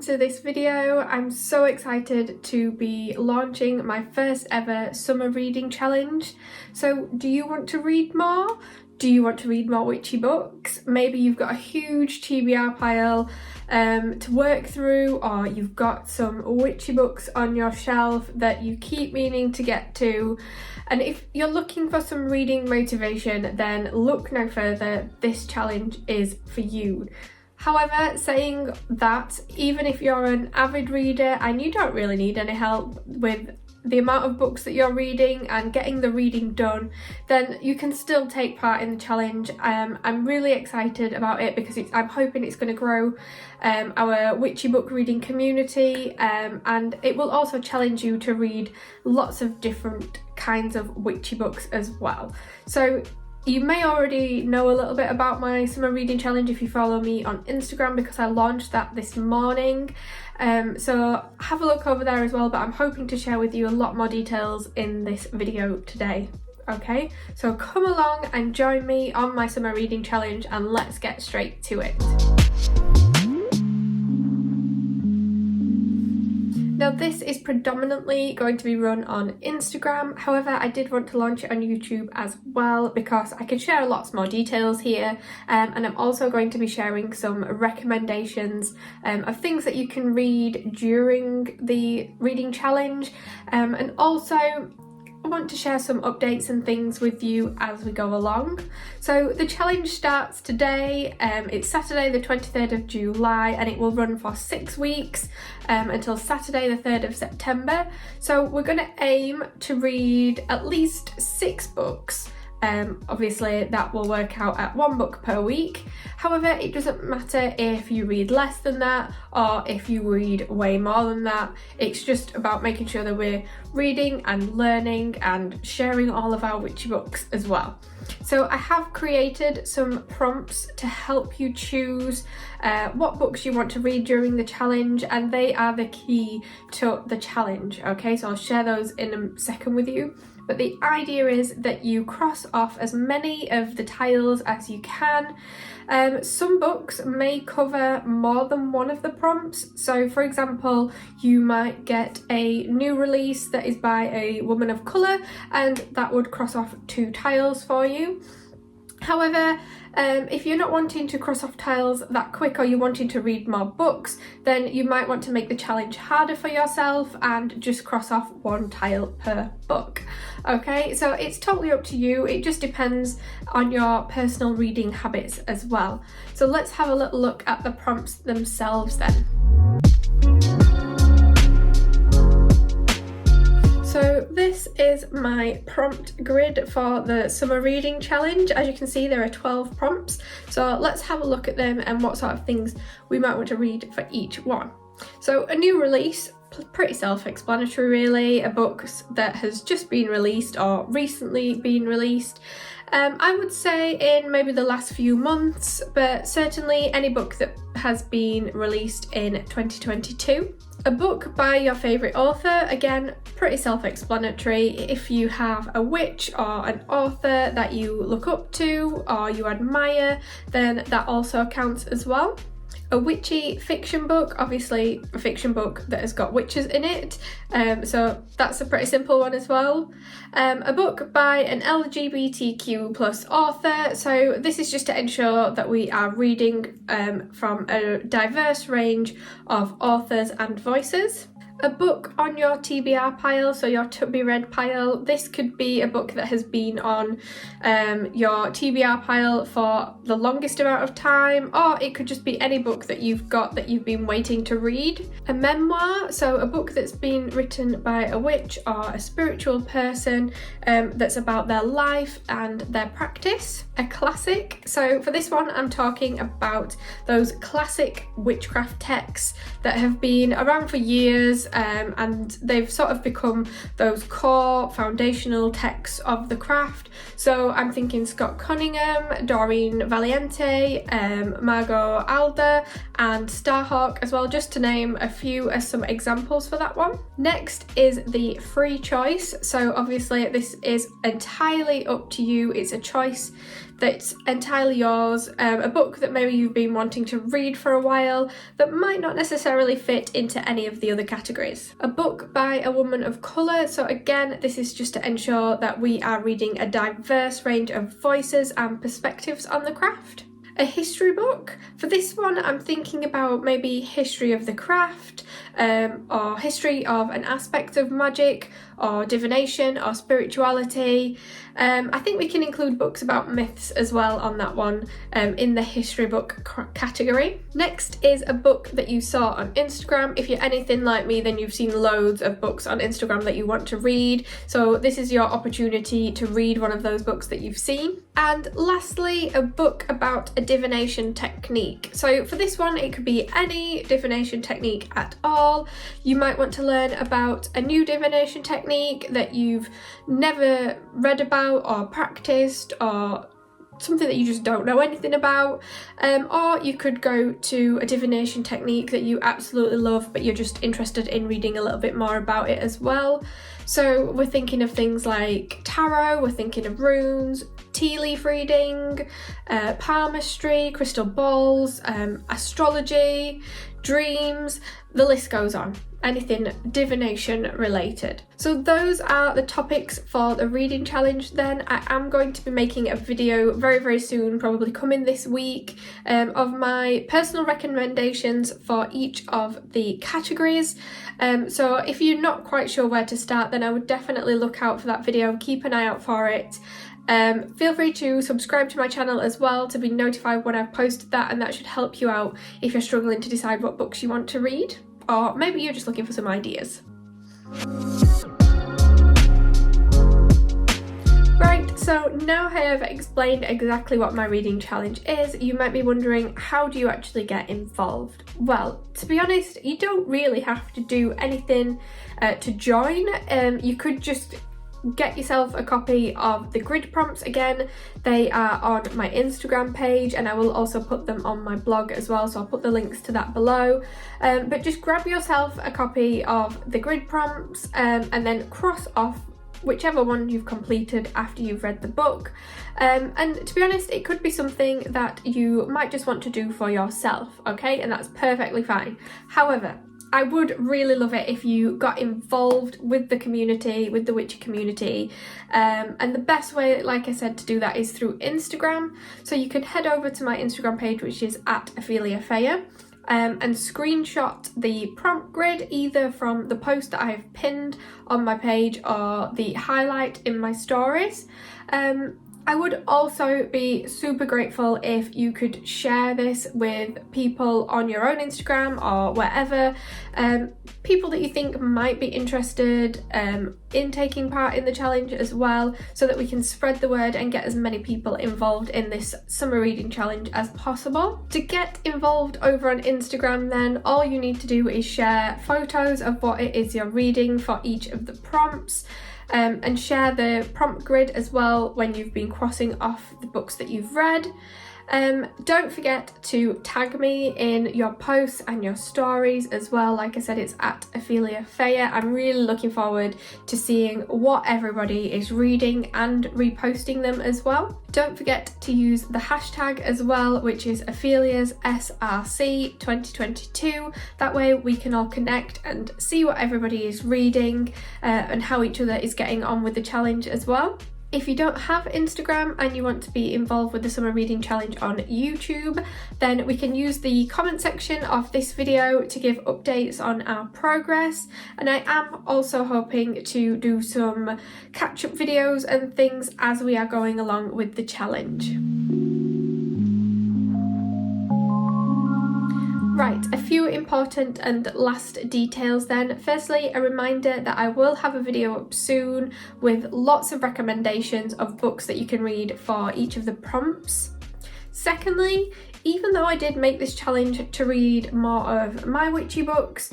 welcome to this video. I'm so excited to be launching my first ever summer reading challenge. So do you want to read more? Do you want to read more witchy books? Maybe you've got a huge TBR pile to work through, or you've got some witchy books on your shelf that you keep meaning to get to. And if you're looking for some reading motivation, then look no further. This challenge is for you. However, saying that, even if you're an avid reader and you don't really need any help with the amount of books that you're reading and getting the reading done, then you can still take part in the challenge. I'm really excited about it because I'm hoping it's going to grow our witchy book reading community, and it will also challenge you to read lots of different kinds of witchy books as well. So you may already know a little bit about my summer reading challenge if you follow me on Instagram, because I launched that this morning. So have a look over there as well, but I'm hoping to share with you a lot more details in this video today. Okay, so come along and join me on my summer reading challenge and let's get straight to it. Now this is predominantly going to be run on Instagram, however I did want to launch it on YouTube as well because I can share lots more details here, and I'm also going to be sharing some recommendations of things that you can read during the reading challenge, and also I want to share some updates and things with you as we go along. So the challenge starts today. It's Saturday the 23rd of July and it will run for 6 weeks until Saturday the 3rd of September. So we're going to aim to read at least 6 books. Obviously that will work out at 1 book per week. However, it doesn't matter if you read less than that or if you read way more than that. It's just about making sure that we're reading and learning and sharing all of our witchy books as well. So I have created some prompts to help you choose what books you want to read during the challenge, and they are the key to the challenge. Okay, so I'll share those in a second with you. But the idea is that you cross off as many of the titles as you can. Some books may cover more than one of the prompts. So for example, you might get a new release that is by a woman of colour and that would cross off 2 tiles for you. However, if you're not wanting to cross off tiles that quick or you're wanting to read more books, then you might want to make the challenge harder for yourself and just cross off 1 tile per book. Okay, so it's totally up to you. It just depends on your personal reading habits as well. So let's have a little look at the prompts themselves then. So this is my prompt grid for the summer reading challenge. As you can see, there are 12 prompts. So let's have a look at them and what sort of things we might want to read for each one. So a new release, pretty self-explanatory really, a book that has just been released or recently been released. I would say in maybe the last few months, but certainly any book that has been released in 2022. A book by your favourite author, again, pretty self-explanatory. If you have a witch or an author that you look up to or you admire, then that also counts as well. A witchy fiction book, obviously a fiction book that has got witches in it, so that's a pretty simple one as well. A book by an LGBTQ plus author, so this is just to ensure that we are reading from a diverse range of authors and voices. A book on your TBR pile, so your to be read pile. This could be a book that has been on your TBR pile for the longest amount of time, or it could just be any book that you've got that you've been waiting to read. A memoir, so a book that's been written by a witch or a spiritual person that's about their life and their practice. A classic, so for this one I'm talking about those classic witchcraft texts that have been around for years, and they've sort of become those core foundational texts of the craft. So I'm thinking Scott Cunningham, Doreen Valiente, Margot Alder and Starhawk as well, just to name a few as some examples for that one. Next is the free choice, so obviously this is entirely up to you. It's a choice that's entirely yours, a book that maybe you've been wanting to read for a while that might not necessarily fit into any of the other categories. A book by a woman of colour, so again this is just to ensure that we are reading a diverse range of voices and perspectives on the craft. A history book. For this one I'm thinking about maybe history of the craft, or history of an aspect of magic or divination or spirituality. I think we can include books about myths as well on that one, in the history book category. Next is a book that you saw on Instagram. If you're anything like me, then you've seen loads of books on Instagram that you want to read, so this is your opportunity to read one of those books that you've seen. And lastly, a book about a divination technique. So for this one it could be any divination technique at all. You might want to learn about a new divination technique that you've never read about or practiced, or something that you just don't know anything about, or you could go to a divination technique that you absolutely love but you're just interested in reading a little bit more about it as well. So we're thinking of things like tarot, we're thinking of runes, tea leaf reading, palmistry, crystal balls, astrology, dreams, the list goes on. Anything divination related. So those are the topics for the reading challenge then. I am going to be making a video very soon, probably coming this week, of my personal recommendations for each of the categories. So if you're not quite sure where to start, then I would definitely look out for that video, keep an eye out for it. Feel free to subscribe to my channel as well to be notified when I've posted that, and that should help you out if you're struggling to decide what books you want to read, or maybe you're just looking for some ideas. Right, so now I have explained exactly what my reading challenge is, you might be wondering, how do you actually get involved? Well, to be honest, you don't really have to do anything to join. You could just get yourself a copy of the grid prompts. Again, they are on my Instagram page, and I will also put them on my blog as well, so I'll put the links to that below. But just grab yourself a copy of the grid prompts, and then cross off whichever one you've completed after you've read the book. And to be honest, it could be something that you might just want to do for yourself, okay? And that's perfectly fine. However, I would really love it if you got involved with the community, with the Witchy community, and the best way, like I said, to do that is through Instagram. So you can head over to my Instagram page, which is @Ophelia, and screenshot the prompt grid either from the post that I have pinned on my page or the highlight in my stories. I would also be super grateful if you could share this with people on your own Instagram or wherever, people that you think might be interested in taking part in the challenge as well, so that we can spread the word and get as many people involved in this summer reading challenge as possible. To get involved over on Instagram then, all you need to do is share photos of what it is you're reading for each of the prompts, and share the prompt grid as well when you've been crossing off the books that you've read. Don't forget to tag me in your posts and your stories as well. Like I said, it's @Ophelia. I'm really looking forward to seeing what everybody is reading and reposting them as well. Don't forget to use the hashtag as well, which is Ophelia's SRC 2022. That way we can all connect and see what everybody is reading, and how each other is getting on with the challenge as well. If you don't have Instagram and you want to be involved with the Summer Reading Challenge on YouTube, then we can use the comment section of this video to give updates on our progress. And I am also hoping to do some catch-up videos and things as we are going along with the challenge. Right, a few important and last details then. Firstly, a reminder that I will have a video up soon with lots of recommendations of books that you can read for each of the prompts. Secondly, even though I did make this challenge to read more of my witchy books,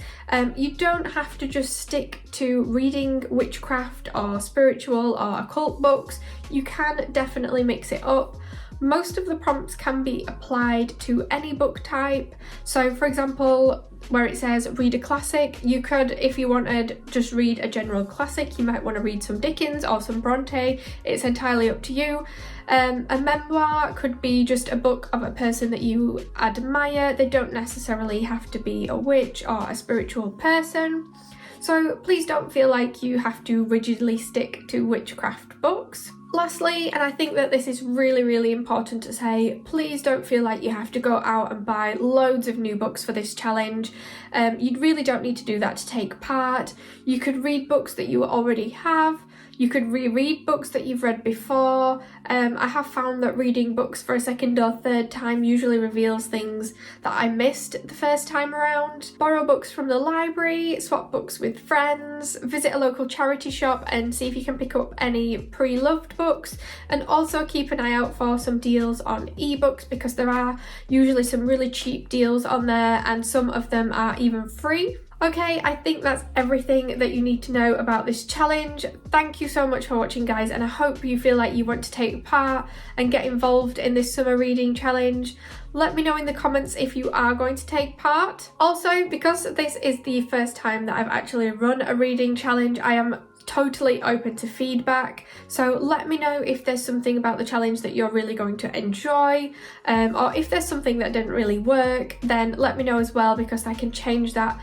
you don't have to just stick to reading witchcraft or spiritual or occult books. You can definitely mix it up. Most of the prompts can be applied to any book type. So for example, where it says read a classic, you could, if you wanted, just read a general classic. You might want to read some Dickens or some Bronte. It's entirely up to you. A memoir could be just a book of a person that you admire. They don't necessarily have to be a witch or a spiritual person. So please don't feel like you have to rigidly stick to witchcraft books. Lastly, and I think that this is really, really important to say, please don't feel like you have to go out and buy loads of new books for this challenge. You really don't need to do that to take part. You could read books that you already have. You could reread books that you've read before. I have found that reading books for a second or third time usually reveals things that I missed the first time around. Borrow books from the library, swap books with friends, visit a local charity shop and see if you can pick up any pre-loved books, and also keep an eye out for some deals on ebooks, because there are usually some really cheap deals on there and some of them are even free. Okay, I think that's everything that you need to know about this challenge. Thank you so much for watching, guys, and I hope you feel like you want to take part and get involved in this summer reading challenge. Let me know in the comments if you are going to take part. Also, because this is the first time that I've actually run a reading challenge, I am totally open to feedback, so let me know if there's something about the challenge that you're really going to enjoy, or if there's something that didn't really work, then let me know as well, because I can change that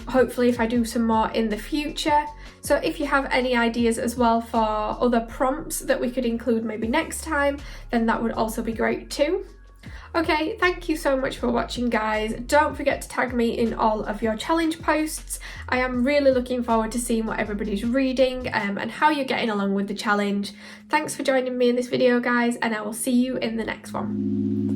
hopefully if I do some more in the future. So if you have any ideas as well for other prompts that we could include maybe next time, then that would also be great too. Okay, thank you so much for watching, guys. Don't forget to tag me in all of your challenge posts. I am really looking forward to seeing what everybody's reading and how you're getting along with the challenge. Thanks for joining me in this video, guys, and I will see you in the next one.